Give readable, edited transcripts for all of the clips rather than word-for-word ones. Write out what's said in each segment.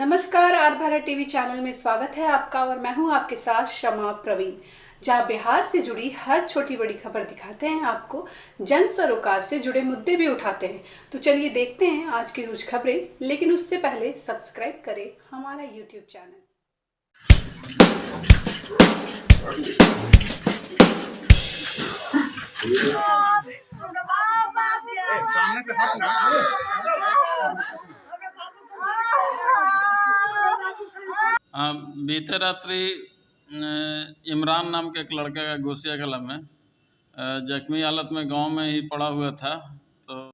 नमस्कार, are Bharat TV channel में स्वागत है आपका और मैं हूं आपके साथ शमा प्रवीण, जहां बिहार से जुड़ी हर छोटी बड़ी खबर दिखाते हैं आपको, जन सरोकार से जुड़े मुद्दे भी उठाते हैं। तो चलिए देखते हैं आज की कुछ खबरें, लेकिन उससे पहले सब्सक्राइब करें हमारा यूट्यूब चैनल। बीते रात्रि इमरान नाम के एक लड़के का घुसिया गला में जख्मी हालत में गांव में ही पड़ा हुआ था। तो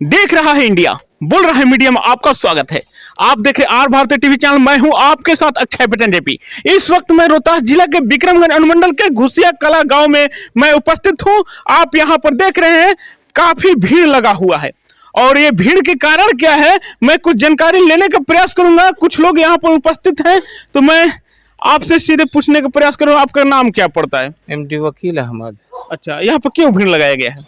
देख रहा है इंडिया, बोल रहा है मीडिया में आपका स्वागत है। आप देख रहे आर भारतीय टीवी चैनल, मैं हूं आपके साथ अक्षय पटन जेपी। इस वक्त मैं रोहतास जिला के विक्रमगंज अनुमंडल के घुसिया कला गांव में मैं उपस्थित हूं। आप यहां पर देख रहे हैं काफी भीड़ लगा हुआ है और ये भीड़ के कारण क्या है मैं कुछ जानकारी लेने का प्रयास करूंगा। कुछ लोग यहाँ पर उपस्थित हैं तो मैं आपसे सीधे पूछने का प्रयास करूंगा, आपका नाम क्या पड़ता है? एमडी वकील अहमद। अच्छा, यहाँ पर क्यों भीड़ लगाया गया है?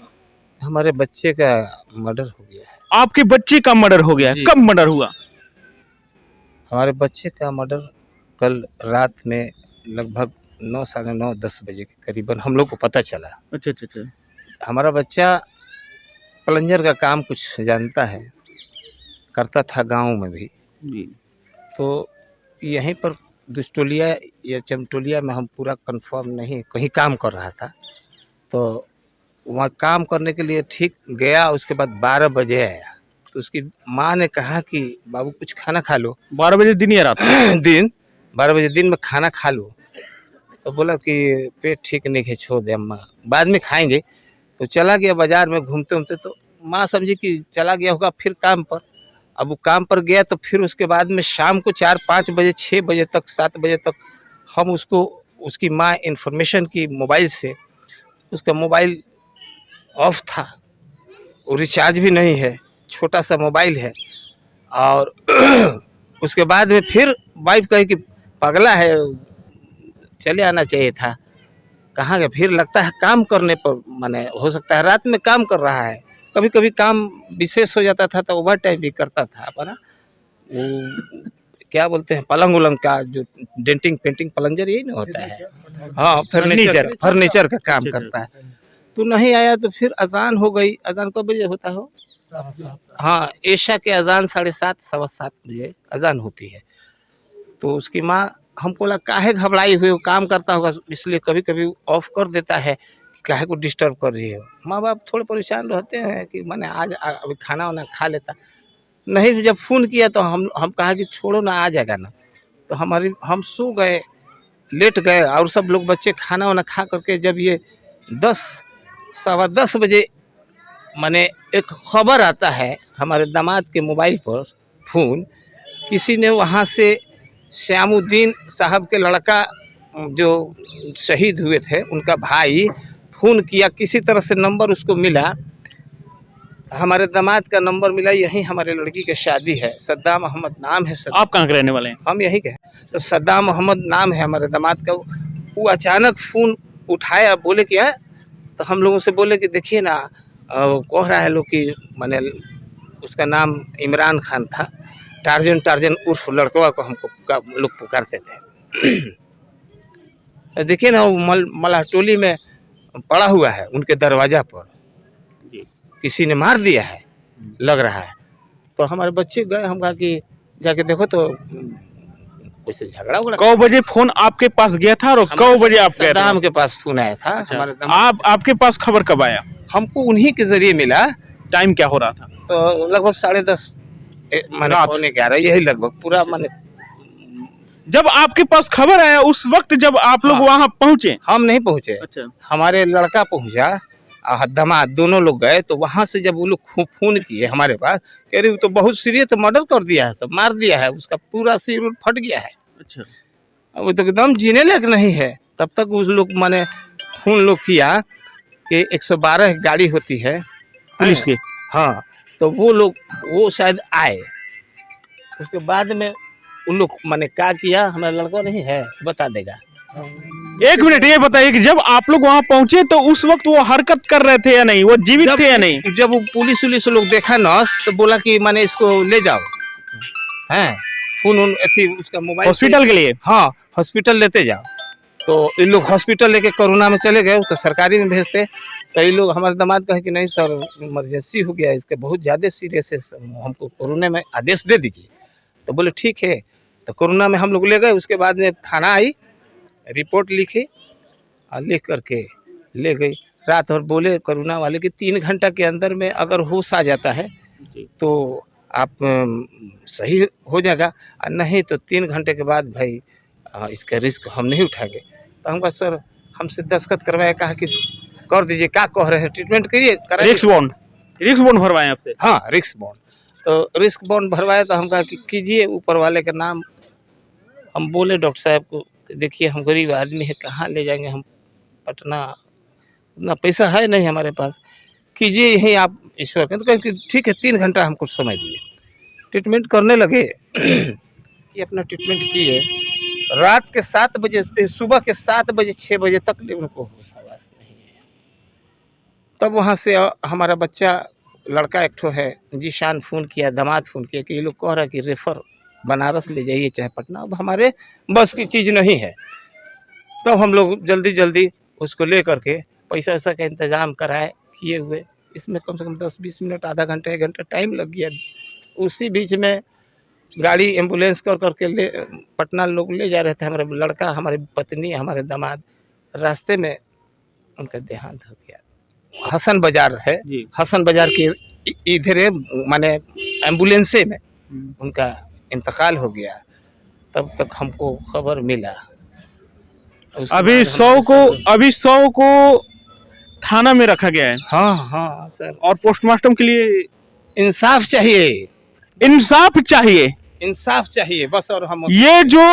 हमारे बच्चे का मर्डर हो गया है। आपके बच्चे का मर्डर हो गया है? कब मर्डर हुआ? हमारे बच्चे का मर्डर कल रात में लगभग 9, साढ़े 9, 10 बजे के करीबन हम लोग को पता चला। अच्छा अच्छा अच्छा। हमारा बच्चा प्लंजर का काम कुछ जानता है, करता था गांव में भी। तो यहीं पर दुष्टोलिया या चमटोलिया में हम पूरा कंफर्म नहीं, कहीं काम कर रहा था। तो वहाँ काम करने के लिए ठीक गया, उसके बाद 12 बजे आया तो उसकी माँ ने कहा कि बाबू कुछ खाना खा लो। 12 बजे दिन या रात? दिन 12 बजे दिन में खाना खा लो। तो बोला कि पेट ठीक नहीं है, छोड़ दे अम्मा, बाद में खाएंगे। तो चला गया बाजार में घूमते घूमते, तो माँ समझी कि चला गया होगा फिर काम पर। अब वो काम पर गया तो फिर उसके बाद में शाम को 4, 5 बजे, 6 बजे तक, 7 बजे तक हम उसको, उसकी माँ इन्फॉर्मेशन की मोबाइल से, उसका मोबाइल ऑफ था, वो रिचार्ज भी नहीं है, छोटा सा मोबाइल है। और उसके बाद में फिर वाइफ कही कि पगला है, चले आना चाहिए था। कहाँ गया? फिर लगता है काम करने पर, माने हो सकता है रात में काम कर रहा है। कभी कभी काम विशेष हो जाता था तो ओवर टाइम भी करता था अपना, वो क्या बोलते हैं, पलंग उलंग का जो डेंटिंग पेंटिंग प्लंजर यही ना होता है। हाँ, फर्नीचर का काम करता है। तो नहीं आया तो फिर अजान हो गई। अजान कब बजे होता हो? हाँ, ऐशा के अजान 7:30, 7:15 बजे अजान होती है। तो उसकी माँ हमको लगा काहे घबराई हुई, वो काम करता होगा इसलिए कभी कभी ऑफ कर देता है कि काहे को डिस्टर्ब कर रही हो। माँ बाप थोड़े परेशान रहते हैं कि मैंने आज अभी खाना वाना खा लेता। नहीं, जब फ़ोन किया तो हम कहा कि छोड़ो ना, आ जाएगा ना। तो हम सो गए, लेट गए और सब लोग बच्चे खाना वाना खा करके जब ये 10, 10:15 बजे माने एक खबर आता है हमारे दामाद के मोबाइल पर फ़ोन, किसी ने वहाँ से श्यामुद्दीन साहब के लड़का जो शहीद हुए थे उनका भाई फ़ोन किया, किसी तरह से नंबर उसको मिला, हमारे दामाद का नंबर मिला। यहीं हमारे लड़की की शादी है, सद्दाम अहमद नाम है। आप कहाँ के रहने वाले हैं? हम यहीं के हैं। तो सद्दाम अहमद नाम है हमारे दामाद का। वो अचानक फ़ोन उठाया, बोले कि है, तो हम लोगों से बोले कि देखिए ना, कह रहा है लोग कि मैंने, उसका नाम इमरान खान था, टार्जन उर्फ लड़कवा को हमको लोग पुकारते थे। देखिए ना, वो मलाहटोली में पड़ा हुआ है, उनके दरवाजा पर किसी ने मार दिया है लग रहा है। तो हमारे बच्चे गए, हम कहा कि जाके देखो तो कुछ झगड़ा उगड़ा। कब बजे फोन आपके पास गया था और कब बजे आप गए? सद्दाम के पास फोन आया था। अच्छा, हमारे आपके पास खबर कब आया? हमको उन्हीं के जरिए मिला। टाइम क्या हो रहा था? तो लगभग 10:30 माने 11:15 यही लगभग पूरा। माने जब आपके पास खबर आया उस वक्त जब आप लोग वहां पहुंचे? हम नहीं पहुंचे। अच्छा। हमारे लड़का पहुंचा और दामाद दोनों लोग गए। तो वहां से जब वो लोग फोन किए हमारे पास, कह रहे तो बहुत सीरियस, तो मर्डर कर दिया है, सब मार दिया है, उसका पूरा सिर फट गया है। अच्छा। अब तो एकदम जीने लायक नहीं है। तब तक उस लोग माने फोन लोग किया कि 112 गाड़ी होती है पुलिस की। हाँ, तो वो शायद आए। उसके बाद में उन लोग माने क्या किया, हमारा लड़का नहीं है बता देगा। एक मिनट ये बताइए कि जब आप लोग वहां पहुंचे तो उस वक्त वो हरकत कर रहे थे या नहीं, वो जीवित थे या नहीं? जब वो पुलिस लोग देखा नर्स तो बोला कि माने इसको ले जाओ, हैं फोन उसका मोबाइल हॉस्पिटल के लिए? हाँ, हॉस्पिटल लेते जाओ। तो इन लोग हॉस्पिटल लेके कोरोना में चले गए, तो सरकारी में भेजते। तो ये लोग हमारे दामाद कहे कि नहीं सर इमरजेंसी हो गया, इसके बहुत ज़्यादा सीरियस है, हमको कोरोना में आदेश दे दीजिए। तो बोले ठीक है। तो कोरोना में हम लोग ले गए। उसके बाद में थाना आई, रिपोर्ट लिखी और लिख करके ले गई रात। और बोले कोरोना वाले कि 3 घंटा के अंदर में अगर होश आ जाता है तो आप सही हो जाएगा, और नहीं तो 3 घंटे के बाद भाई इसका रिस्क हम नहीं उठाएंगे। तो हम कहा सर हमसे दस्तखत करवाया, कहा कि कर दीजिए, क्या कह रहे हैं, ट्रीटमेंट करिए। रिस्क बॉन्ड भरवाए आपसे? हाँ, रिस्क बॉन्ड। तो रिस्क बॉन्ड भरवाया। तो हम कहा कि कीजिए ऊपर वाले का नाम। हम बोले डॉक्टर साहब को देखिए हम गरीब आदमी है, कहाँ ले जाएंगे हम पटना, उतना पैसा है नहीं हमारे पास, कीजिए यहीं आप ईश्वर के। तो कहे कि ठीक है 3 घंटा हमको समय दिए। ट्रीटमेंट करने लगे कि अपना ट्रीटमेंट किए। रात के 7 बजे सुबह के 7 बजे 6 बजे तक उनको होश आवास नहीं है। तब वहाँ से हमारा बच्चा लड़का एक ठो है जीशान फ़ोन किया, दामाद फ़ोन किया कि ये लोग कह रहा है कि रेफर बनारस ले जाइए चाहे पटना। अब हमारे बस की चीज़ नहीं है। तब हम लोग जल्दी उसको ले करके पैसा वैसा का इंतज़ाम कराए किए हुए। इसमें कम से कम 10-20 मिनट, आधा घंटा 1 घंटा टाइम लग गया। उसी बीच में गाड़ी एम्बुलेंस कर करके ले पटना लोग ले जा रहे थे। हमारे लड़का, हमारी पत्नी, हमारे दामाद, रास्ते में उनका देहांत हो गया। हसन बाजार है, हसन बाजार के इधर माने एम्बुलेंसे में उनका इंतकाल हो गया। तब तक हमको खबर मिला। अभी 100 को थाना में रखा गया है। हाँ सर। और पोस्टमार्टम के लिए इंसाफ चाहिए, इंसाफ चाहिए बस। और हम ये जो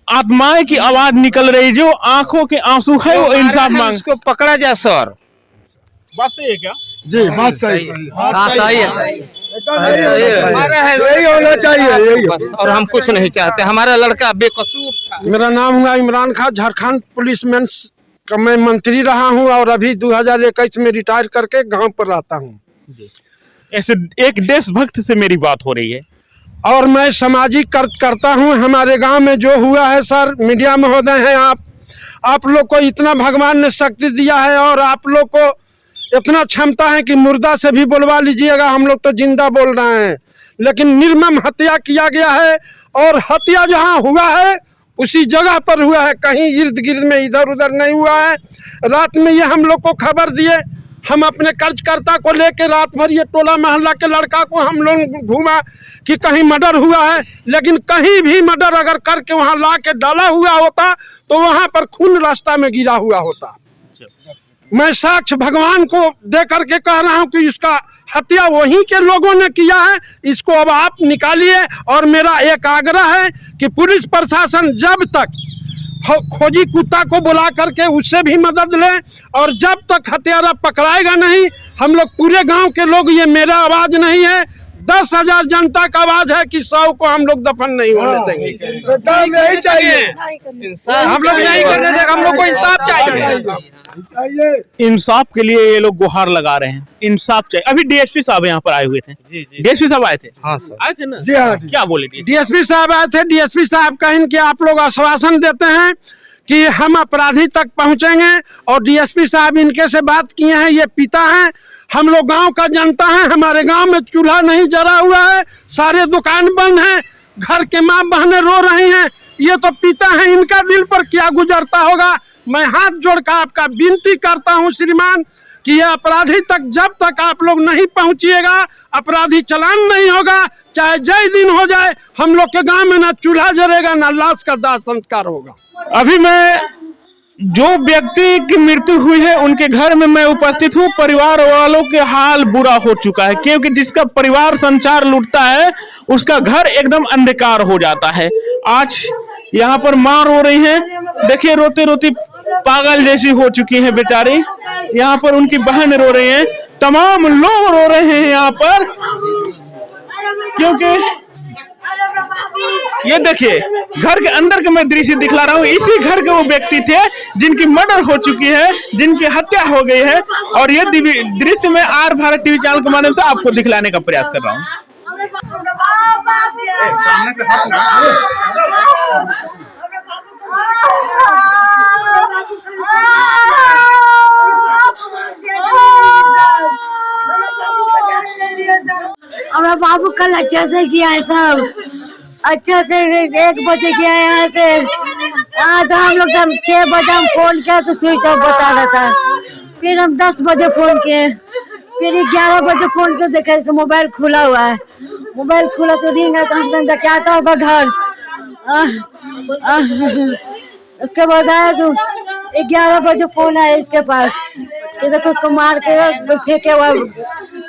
आत्माएं की आवाज निकल रही, जो आंखों के आंसू है, वो इंसाफ मांग, उसको पकड़ा जाए सर। बात सही है क्या? जी बात सही है, यही होना चाहिए। और हम कुछ नहीं चाहते, हमारा लड़का बेकसूर था। मेरा नाम हुआ इमरान खान, झारखंड पुलिस में का मैं मंत्री रहा हूं और अभी 2021 में रिटायर करके गांव पर रहता हूं। ऐसे एक देशभक्त से मेरी बात हो रही है और मैं सामाजिक कार्य करता हूं। हमारे गांव में जो हुआ है सर, मीडिया महोदय हैं आप लोग को इतना भगवान ने शक्ति दिया है और आप लोग को इतना क्षमता है कि मुर्दा से भी बोलवा लीजिएगा। हम लोग तो जिंदा बोल रहे हैं, लेकिन निर्मम हत्या किया गया है। और हत्या जहां हुआ है उसी जगह पर हुआ है, कहीं इर्द गिर्द में इधर उधर नहीं हुआ है। रात में ये हम लोग को खबर दिए, हम अपने कार्यकर्ता को लेके रात भर ये टोला मोहल्ला के लड़का को हम लोग घूमा कि कहीं मर्डर हुआ है, लेकिन कहीं भी मर्डर अगर करके वहाँ ला के डाला हुआ होता तो वहाँ पर खून रास्ता में गिरा हुआ होता। मैं साक्ष्य भगवान को दे करके कह रहा हूँ कि इसका हत्या वहीं के लोगों ने किया है, इसको अब आप निकालिए। और मेरा एक आग्रह है कि पुलिस प्रशासन जब तक खोजी कुत्ता को बुला करके उससे भी मदद ले, और जब तक हत्यारा पकड़ाएगा नहीं, हम लोग पूरे गांव के लोग, ये मेरा आवाज नहीं है, 10,000 जनता का आवाज है कि 100 को हम लोग दफन नहीं होने देंगे। नहीं चाहिए, हम लोग नहीं करने देंगे, हम लोग को इंसाफ चाहिए। इंसाफ के लिए ये लोग गुहार लगा रहे हैं, इंसाफ चाहिए। अभी डीएसपी साहब यहाँ पर आए हुए थे। डीएसपी साहब आए थे? हाँ सर, आए थे ना? जी हाँ। क्या बोले डीएसपी साहब आए थे। डीएसपी साहब कहें कि आप लोग आश्वासन देते हैं कि हम अपराधी तक पहुंचेंगे, और डीएसपी साहब इनके से बात किए हैं, ये पिता हैं, हम लोग गांव का जनता है। हमारे गांव में चूल्हा नहीं जला हुआ है, सारे दुकान बंद हैं, घर के माँ बहनें रो रही हैं। ये तो पिता हैं, इनका दिल पर क्या गुजरता होगा। मैं हाथ जोड़कर आपका विनती करता हूं श्रीमान कि ये अपराधी तक जब तक आप लोग नहीं पहुंचिएगा, अपराधी चालान नहीं होगा, चाहे जय दिन हो जाए, हम लोग के गांव में ना चूल्हा जलेगा ना लाश का दाह संस्कार होगा। अभी मैं जो व्यक्ति की मृत्यु हुई है उनके घर में मैं उपस्थित हूँ। परिवार वालों के हाल बुरा हो चुका है, क्योंकि जिसका परिवार संसार लूटता है उसका घर एकदम अंधकार हो जाता है। आज यहाँ पर माँ रो रही है, देखिए रोते रोते पागल जैसी हो चुकी है बेचारी। यहाँ पर उनकी बहन रो रही है, तमाम लोग रो रहे हैं यहाँ पर, क्योंकि ये देखिए घर के अंदर का मैं दृश्य दिखला रहा हूँ। इसी घर के वो व्यक्ति थे जिनकी मर्डर हो चुकी है, जिनकी हत्या हो गई है, और ये दृश्य मैं आर भारत टीवी चैनल के माध्यम से आपको दिखलाने का प्रयास कर रहा हूँ। हमारा बाबू कल अच्छे से किया है, सब अच्छे से 1 बजे किया है यहाँ से। आज हम लोग सब 6 बजे हम फोन किया तो स्विच ऑफ बता रहा था, फिर हम 10 बजे फोन किए, फिर 11 बजे फोन किए, देखा इसका मोबाइल खुला हुआ है। मोबाइल खुला तो रिंग है, तो हम समझा क्या आता होगा घर। उसके बाद आया तो 11 बजे फोन आया इसके पास कि देखो उसको मार के फेंके हुआ।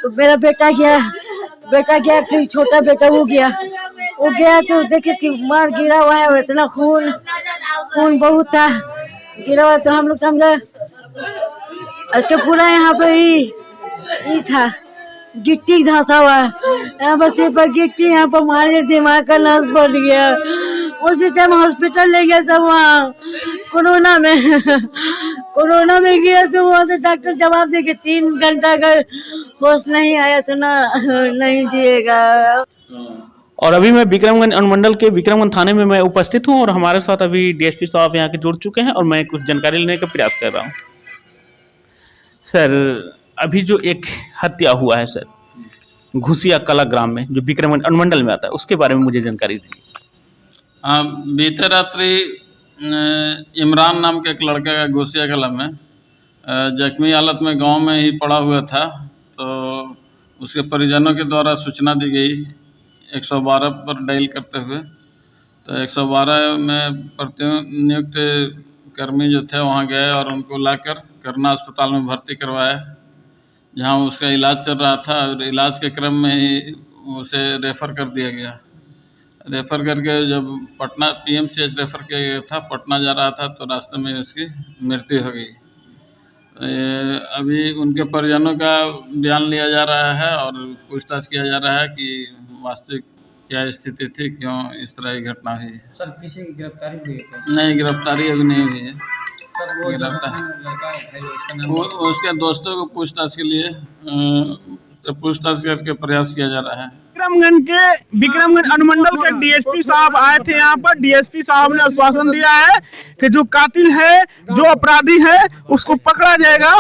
तो मेरा बेटा गया, फिर छोटा बेटा वो गया तो देखिए कि मार गिरा हुआ है, इतना खून बहुत था गिरा हुआ। तो हम लोग समझे उसके पूरा यहाँ पे ही था, गिट्टी धंसा हुआ है यहाँ पर, सिर पर गिट्टी, यहाँ पर मारे, दिमाग का नस बढ़ गया। उसी टाइम हॉस्पिटल ले गया सब, वहाँ कोरोना में गया तो वहाँ से डॉक्टर जवाब दे कि 3 घंटा अगर होश नहीं आया तो नहीं जिएगा। और अभी मैं विक्रमगंज अनुमंडल के विक्रमगंज थाने में मैं उपस्थित हूं, और हमारे साथ अभी डीएसपी साहब यहाँ के जुड़ चुके हैं, और मैं कुछ जानकारी लेने का प्रयास कर रहा हूं। सर, अभी जो एक हत्या हुआ है सर घुसिया कला ग्राम में, जो विक्रमगंज अनुमंडल में आता है, उसके बारे में मुझे जानकारी दीजिए। बीते रात्रि इमरान नाम के एक लड़के का घुसिया कला में जख्मी हालत में गांव में ही पड़ा हुआ था। तो उसके परिजनों के द्वारा सूचना दी गई 112 पर डायल करते हुए। तो 112 में प्रतिनियुक्त कर्मी जो थे वहां गए और उनको लाकर करना अस्पताल में भर्ती करवाया, जहां उसका इलाज चल रहा था। और इलाज के क्रम में ही उसे रेफ़र कर दिया गया। रेफ़र करके जब पटना पीएमसीएच रेफ़र किया गया था, पटना जा रहा था, तो रास्ते में उसकी मृत्यु हो गई। अभी उनके परिजनों का बयान लिया जा रहा है और पूछताछ किया जा रहा है कि वास्तविक क्या स्थिति थी, क्यों इस तरह की घटना हुई। सर, किसी की गिरफ्तारी हुई है? नहीं, गिरफ्तारी अभी नहीं हुई है। सर, वो लड़का है जो इसका नाम उसके दोस्तों को पूछताछ के लिए पूछताछ करके प्रयास किया जा रहा है। विक्रमगंज अनुमंडल के डीएसपी साहब आए थे यहाँ पर। डीएसपी साहब ने आश्वासन दिया है कि जो कातिल है, जो अपराधी है, उसको पकड़ा जाएगा